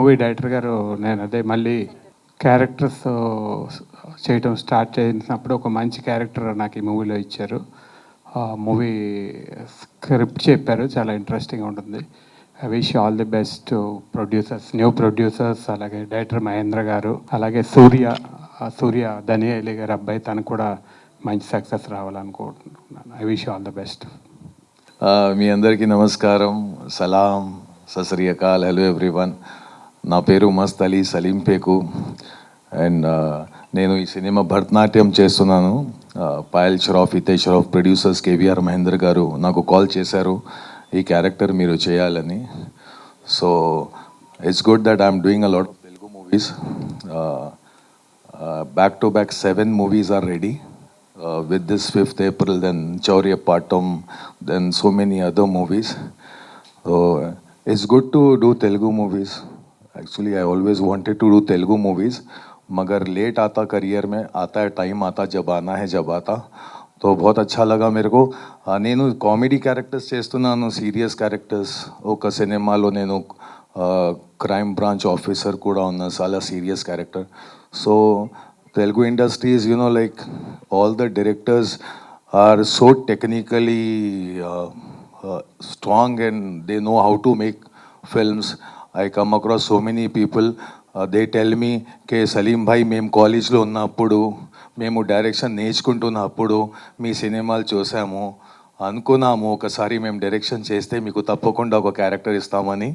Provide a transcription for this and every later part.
Movie director గారు నేను అదే మళ్ళీ క్యారెక్టర్స్ చేయటం స్టార్ట్ చేసినప్పుడు ఒక మంచి క్యారెక్టర్ నాకు ఈ మూవీలో ఇచ్చారు. మూవీ స్క్రిప్ట్ చెప్పారు, చాలా ఇంట్రెస్టింగ్గా ఉంటుంది. I wish all the best producers, new producers, అలాగే డైరెక్టర్ మహేంద్ర గారు, అలాగే సూర్య ధనియలి గారి అబ్బాయి, తనకు కూడా మంచి సక్సెస్ రావాలనుకుంటున్నాను. I wish all the best. మీ అందరికీ నమస్కారం, సలాం, సత్ శ్రీ అకాల్, హలో ఎవ్రీవన్. నా పేరు మస్త్ అలీ సలీం పేకు అండ్ నేను ఈ సినిమా భరతనాట్యం చేస్తున్నాను. పాయల్ షరాఫ్, హితేష్ షరాఫ్, ప్రొడ్యూసర్స్ కేవీఆర్ మహేందర్ గారు నాకు కాల్ చేశారు ఈ క్యారెక్టర్ మీరు చేయాలని. So it's good that I'm doing a lot of Telugu movies. Back to back 7 movies are ready. With this 5th April, then Chaurya Patam, then so many other movies. So it's good to do Telugu movies. Actually, I always wanted to do Telugu movies, मगर late आता career में, आता है time आता जब आना है जब आता. तो बहुत अच्छा लगा मेरे को. నేను కామెడీ క్యారెక్టర్స్ చేస్తున్నాను, సీరియస్ క్యారెక్టర్స్. ఒక సినిమాలో నేను క్రైమ్ బ్రాంచ్ ఆఫీసర్ కూడా ఉన్నా, చాలా serious character. So Telugu industry is, like all the directors are so technically strong and they know how to make films. I come across so many people, they tell me ke Salim bhai మేము కాలేజ్లో ఉన్నప్పుడు, మేము direction నేర్చుకుంటున్నప్పుడు మీ సినిమాలు చూసాము, అనుకున్నాము ఒకసారి మేము direction చేస్తే మీకు తప్పకుండా ఒక క్యారెక్టర్ ఇస్తామని.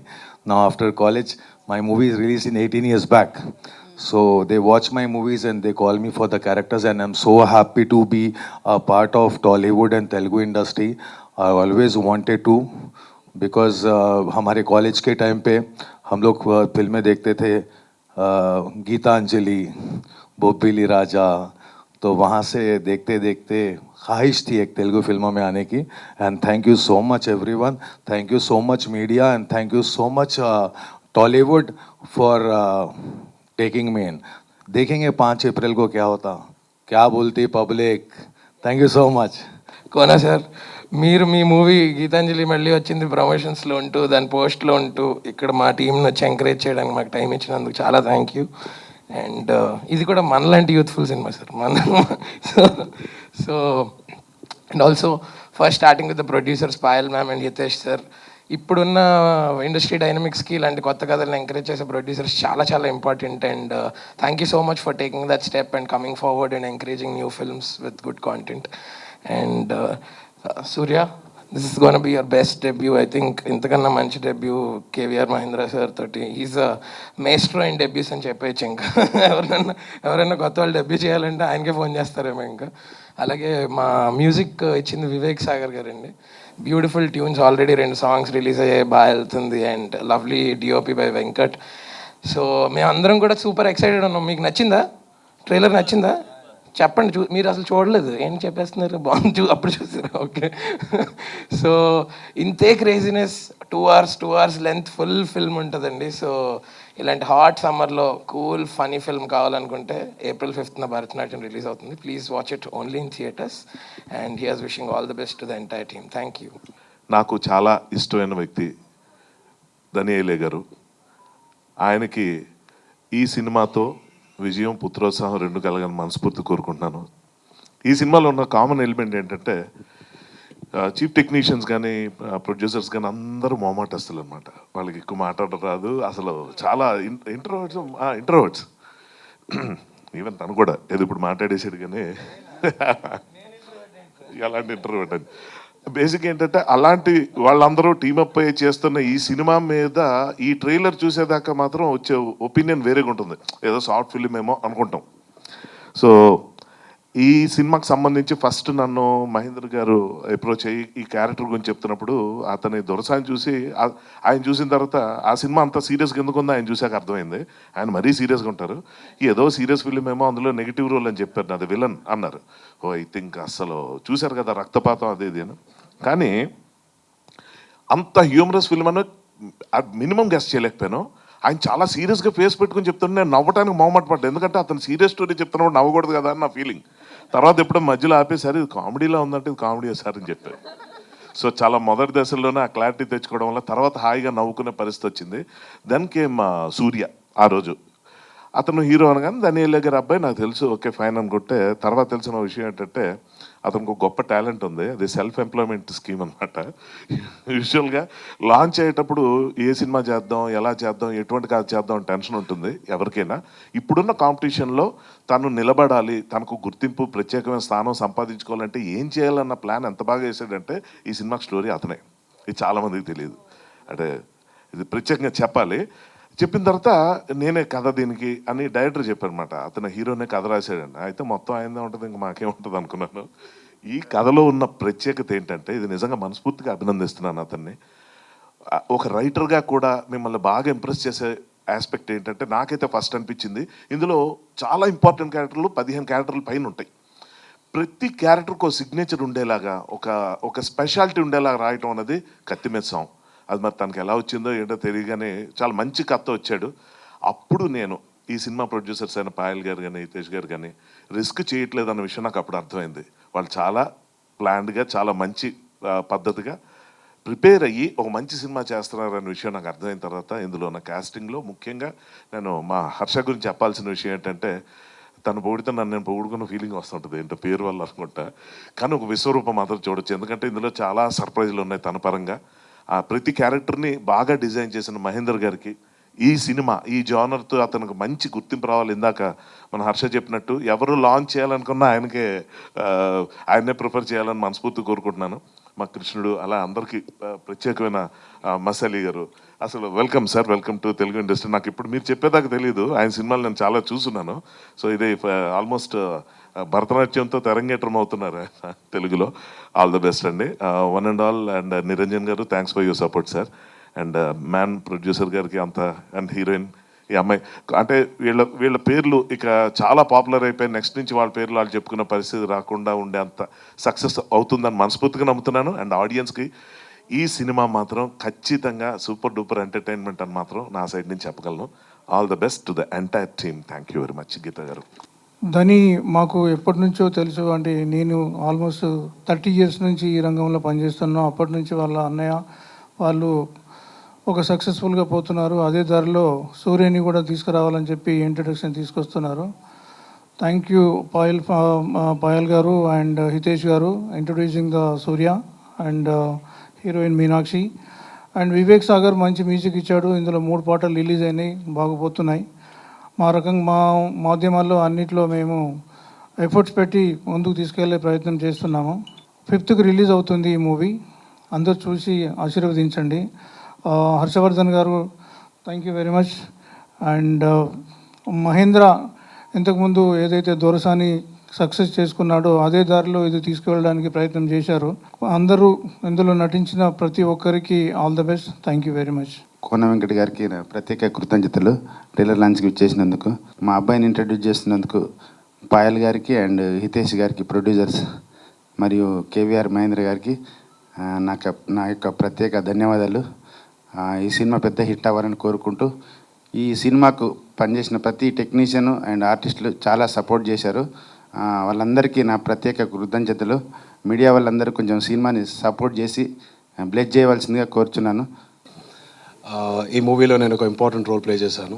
నా after college my movies release in 18 years back. So they watch my movies and they call me for the characters, and I'm so happy to be a part of Tollywood and Telugu industry. I always wanted to, because हमारे college के time पे हम लोग फिल्में देखते थे, गीतांजलि, बोबिली राजा. तो वहाँ से देखते देखते ख्वाहिश थी एक तेलुगु फिल्मों में आने की. And thank you so much everyone, thank you so much media, and thank you so much Tollywood for taking me in. देखेंगे 5 अप्रैल को क्या होता, क्या बोलती public. Thank you so much. Kona sir, మీరు మీ మూవీ గీతాంజలి మళ్ళీ వచ్చింది ప్రమోషన్స్లో ఉంటూ, దాని పోస్ట్లో ఉంటూ, ఇక్కడ మా టీంని వచ్చి ఎంకరేజ్ చేయడానికి మాకు టైం ఇచ్చినందుకు చాలా థ్యాంక్ యూ. అండ్ ఇది కూడా మనలాంటి youthful cinema sir, so and also first starting with the producers Payal ma'am and Hitesh sir. ఇప్పుడున్న ఇండస్ట్రీ డైనమిక్స్కి ఇలాంటి కొత్త కథలను ఎంకరేజ్ చేసే ప్రొడ్యూసర్స్ చాలా చాలా important. And thank you so much for taking that step and coming forward and encouraging new films with good content. And Surya, this is gonna be your best debut. I think ఇంతకన్నా మంచి debut KVR Mahendra sir తోటి. Is a maestro in డెబ్యూస్ అని చెప్పేయచ్చు. ఇంకా ఎవరైనా కొత్త వాళ్ళు debut చేయాలంటే ఆయనకే ఫోన్ చేస్తారేమో. ఇంకా అలాగే మా మ్యూజిక్ ఇచ్చింది వివేక్ సాగర్ గారండి. Beautiful tunes, already 2 songs release అయ్యాయి, బాగా వెళ్తుంది. And lovely DOP by Venkat. So మేమందరం కూడా సూపర్ ఎక్సైటెడ్ ఉన్నాం. మీకు నచ్చిందా? ట్రైలర్ నచ్చిందా? చెప్పండి. మీరు అసలు చూడలేదు, ఏం చెప్పేస్తున్నారు? బాగుంది, అప్పుడు చూసారు. ఓకే. సో ఇంతే craziness, 2 hours length full film ఉంటుందండి. సో ఇలాంటి హాట్ సమ్మర్లో కూల్ ఫనీ ఫిల్మ్ కావాలనుకుంటే April 5th భరతనాట్యం రిలీజ్ అవుతుంది. Please watch it only in theatres. And he has wishing all the best to the entire team. Thank you. నాకు చాలా ఇష్టమైన వ్యక్తి ధనియలి గారు. ఆయనకి ఈ సినిమాతో విజయం, పుత్రోత్సాహం 2 కలగాలని మనస్ఫూర్తి కోరుకుంటున్నాను. ఈ సినిమాలో ఉన్న కామన్ ఎలిమెంట్ ఏంటంటే, చీఫ్ టెక్నీషియన్స్ కానీ ప్రొడ్యూసర్స్ కానీ అందరూ మొహమాటస్తులు అనమాట. వాళ్ళకి ఎక్కువ మాట్లాడడం రాదు అసలు. చాలా ఇంట్రోవర్ట్స్. ఈవెన్ తను కూడా ఏదో ఇప్పుడు మాట్లాడేసాడు, కానీ అలాంటి ఇంట్రోవర్ట్ అని. బేసిక్ ఏంటంటే, అలాంటి వాళ్ళందరూ టీమప్ అయ్యి చేస్తున్న ఈ సినిమా మీద ఈ ట్రైలర్ చూసేదాకా మాత్రం వచ్చే ఒపీనియన్ వేరేగా ఉంటుంది. ఏదో షార్ట్ ఫిల్మ్ ఏమో అనుకుంటాం. సో ఈ సినిమాకి సంబంధించి ఫస్ట్ నన్ను మహేంద్ర గారు అప్రోచ్ అయ్యి ఈ క్యారెక్టర్ గురించి చెప్తున్నప్పుడు, అతని దొరసాన్ని చూసి, ఆయన చూసిన తర్వాత ఆ సినిమా అంత సీరియస్గా ఎందుకుందో ఆయన చూసాక అర్థమైంది. ఆయన మరీ సీరియస్గా ఉంటారు. ఏదో సీరియస్ ఫిల్మ్ ఏమో, అందులో నెగిటివ్ రోల్ అని చెప్పారు, నాది విలన్ అన్నారు. ఓ ఐ థింక్ అసలు చూశారు కదా రక్తపాతం అది ఇది అని. కానీ అంత హ్యూమరస్ ఫిల్మ్ అని మినిమం గెస్ట్ చేయలేకపోయాను. ఆయన చాలా సీరియస్గా ఫేస్ పెట్టుకుని చెప్తుంటే నేను నవ్వడానికి మొహమాట పడ్డాను. ఎందుకంటే అతను సీరియస్ స్టోరీ చెప్తున్నప్పుడు నవ్వకూడదు కదా అని నా ఫీలింగ్. తర్వాత ఎప్పుడో మధ్యలో ఆపేసారి ఇది కామెడీలో ఉందంటే ఇది కామెడీ సార్ అని చెప్పారు. సో చాలా మొదటి దశల్లోనే ఆ క్లారిటీ తెచ్చుకోవడం వల్ల తర్వాత హాయిగా నవ్వుకునే పరిస్థితి వచ్చింది. దెన్ కేమ్ సూర్య. ఆ రోజు అతను హీరో అనగానే దానియల్ గారి అబ్బాయి నాకు తెలుసు, ఓకే ఫైన్ అనుకుంటే తర్వాత తెలిసిన విషయం ఏంటంటే అతనికి ఒక గొప్ప టాలెంట్ ఉంది. అది సెల్ఫ్ ఎంప్లాయ్మెంట్ స్కీమ్ అనమాట. యూజువల్గా లాంచ్ అయ్యేటప్పుడు ఏ సినిమా చేద్దాం, ఎలా చేద్దాం, ఎటువంటి కథ చేద్దాం అని టెన్షన్ ఉంటుంది ఎవరికైనా. ఇప్పుడున్న కాంపిటీషన్లో తను నిలబడాలి, తనకు గుర్తింపు ప్రత్యేకమైన స్థానం సంపాదించుకోవాలంటే ఏం చేయాలన్న ప్లాన్ ఎంత బాగా వేసాడంటే ఈ సినిమా స్టోరీ అతనే. ఇది చాలామందికి తెలియదు, అంటే ఇది ప్రత్యేకంగా చెప్పాలి. చెప్పిన తర్వాత నేనే కథ దీనికి అని డైరెక్టర్ చెప్పారనమాట. అతను హీరోనే కథ రాశాడండి. అయితే మొత్తం ఆయనదే ఉంటుంది, ఇంకా మాకేముంటుంది అనుకున్నాను. ఈ కథలో ఉన్న ప్రత్యేకత ఏంటంటే, ఇది నిజంగా మనస్ఫూర్తిగా అభినందిస్తున్నాను అతన్ని. ఒక రైటర్గా కూడా మిమ్మల్ని బాగా ఇంప్రెస్ చేసే ఆస్పెక్ట్ ఏంటంటే, నాకైతే ఫస్ట్ అనిపించింది ఇందులో చాలా ఇంపార్టెంట్ క్యారెక్టర్లు 15 క్యారెక్టర్ల పైన ఉంటాయి. ప్రతి క్యారెక్టర్కి ఒక సిగ్నేచర్ ఉండేలాగా, ఒక స్పెషాలిటీ ఉండేలాగా రాయటం అన్నది కత్తిమీద సాంగ్. అది మరి తనకి ఎలా వచ్చిందో ఏంటో తెలియగానే చాలా మంచి కథతో వచ్చాడు. అప్పుడు నేను ఈ సినిమా ప్రొడ్యూసర్స్ అయిన పాయల్ గారు కానీ హితేష్ గారు కానీ రిస్క్ చేయట్లేదు అన్న విషయం నాకు అప్పుడు అర్థమైంది. వాళ్ళు చాలా ప్లాన్డ్గా, చాలా మంచి పద్ధతిగా ప్రిపేర్ అయ్యి ఒక మంచి సినిమా చేస్తున్నారనే విషయం నాకు అర్థమైన తర్వాత ఇందులో ఉన్న కాస్టింగ్లో ముఖ్యంగా నేను మా హర్ష గురించి చెప్పాల్సిన విషయం ఏంటంటే, తను పొగిడితే నన్ను నేను పొగుడుకున్న ఫీలింగ్ వస్తుంటుంది, ఏంటో పేరు వల్ల అనుకుంటా. కానీ ఒక విశ్వరూపం మాత్రం చూడొచ్చు, ఎందుకంటే ఇందులో చాలా సర్ప్రైజ్లు ఉన్నాయి తన పరంగా. ఆ ప్రతి క్యారెక్టర్ని బాగా డిజైన్ చేసిన మహేందర్ గారికి, ఈ సినిమా ఈ జానర్తో అతనికి మంచి గుర్తింపు రావాలి. ఇందాక మన హర్ష చెప్పినట్టు ఎవరు లాంచ్ చేయాలనుకున్నా ఆయనే ప్రిఫర్ చేయాలని మనస్ఫూర్తి కోరుకుంటున్నాను. మా కృష్ణుడు అలా అందరికీ ప్రత్యేకమైన మసాలి గారు, అసలు welcome sir, welcome to Telugu industry. నాకు ఇప్పుడు మీరు చెప్పేదాకా తెలియదు, ఆయన సినిమాలు నేను చాలా చూస్తున్నాను. సో ఇదే ఆల్మోస్ట్ భరతనాట్యంతో తెరంగేట్రం అవుతున్నారు తెలుగులో. ఆల్ ద బెస్ట్ అండి, one and all. And Niranjan garu, thanks for your support sir. And man producer గారికి అంతా, అండ్ హీరోయిన్ ఈ అమ్మాయి, అంటే వీళ్ళ పేర్లు ఇక చాలా పాపులర్ అయిపోయి నెక్స్ట్ నుంచి వాళ్ళ పేర్లు వాళ్ళు చెప్పుకున్న పరిస్థితి రాకుండా ఉండే అంత సక్సెస్ అవుతుందని మనస్ఫూర్తిగా నమ్ముతున్నాను. అండ్ ఆడియన్స్కి ఈ సినిమా మాత్రం ఖచ్చితంగా సూపర్ డూపర్ ఎంటర్టైన్మెంట్ అని మాత్రం నా సైడ్ నుంచి చెప్పగలను. All the best to the entire team. Thank you very much. Geetha garu. ధని మాకు ఎప్పటి నుంచో తెలుసు, అంటే నేను ఆల్మోస్ట్ 30 years నుంచి ఈ రంగంలో పనిచేస్తున్నాను. అప్పటి నుంచి వాళ్ళ అన్నయ్య వాళ్ళు ఒక సక్సెస్ఫుల్గా పోతున్నారు. అదే దారిలో సూర్యని కూడా తీసుకురావాలని చెప్పి ఇంట్రడక్షన్ తీసుకొస్తున్నారు. థ్యాంక్ యూ పాయల్ గారు అండ్ హితేష్ గారు introducing the Surya and heroine Meenakshi. And Vivek Sagar మంచి మ్యూజిక్ ఇచ్చాడు. ఇందులో 3 పాటలు రిలీజ్ అయినాయి, బాగుపోతున్నాయి. మా మాధ్యమాల్లో అన్నిట్లో మేము ఎఫర్ట్స్ పెట్టి ముందుకు తీసుకెళ్లే ప్రయత్నం చేస్తున్నాము. 5th రిలీజ్ అవుతుంది ఈ మూవీ, అందరూ చూసి ఆశీర్వదించండి. Harshavardhan garu, thank you very much. And Mahendra ఇంతకుముందు ఏదైతే దొరసాని సక్సెస్ చేసుకున్నాడో అదే దారిలో ఇది తీసుకువెళ్ళడానికి ప్రయత్నం చేశారు. అందరూ ఇందులో నటించిన ప్రతి ఒక్కరికి all the best. Thank you very much. Kona Venkata గారికి ప్రత్యేక కృతజ్ఞతలు ట్రైలర్ లాంచ్కి ఇచ్చేసినందుకు, మా అబ్బాయిని ఇంట్రడ్యూస్ చేసినందుకు పాయల్ గారికి అండ్ హితేష్ గారికి ప్రొడ్యూసర్స్, మరియు కేవీఆర్ మహేంద్ర గారికి నా యొక్క ప్రత్యేక ధన్యవాదాలు. ఈ సినిమా పెద్ద హిట్ అవ్వాలని కోరుకుంటూ, ఈ సినిమాకు పనిచేసిన ప్రతి టెక్నీషియన్ అండ్ ఆర్టిస్టులు చాలా సపోర్ట్ చేశారు. వాళ్ళందరికీ నా ప్రత్యేక కృతజ్ఞతలు. మీడియా వాళ్ళందరూ కొంచెం సినిమాని సపోర్ట్ చేసి బ్లెస్ చేయవలసిందిగా కోరుచున్నాను. ఈ మూవీలో నేను ఒక ఇంపార్టెంట్ రోల్ ప్లే చేశాను.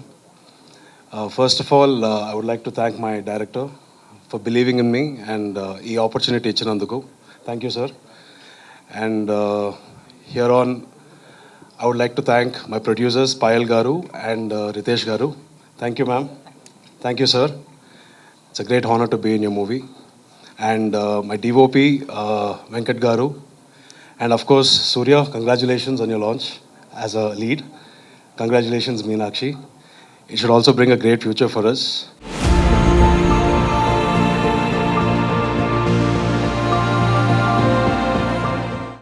First of all I would like to thank my director for believing in me and ఈ ఆపర్చునిటీ ఇచ్చినందుకు thank you sir. And here on I would like to thank my producers, Payal Garu and Ritesh Garu. Thank you, ma'am. Thank you, sir. It's a great honor to be in your movie. And my DOP, Venkat Garu. And of course, Surya, congratulations on your launch as a lead. Congratulations, Meenakshi. It should also bring a great future for us.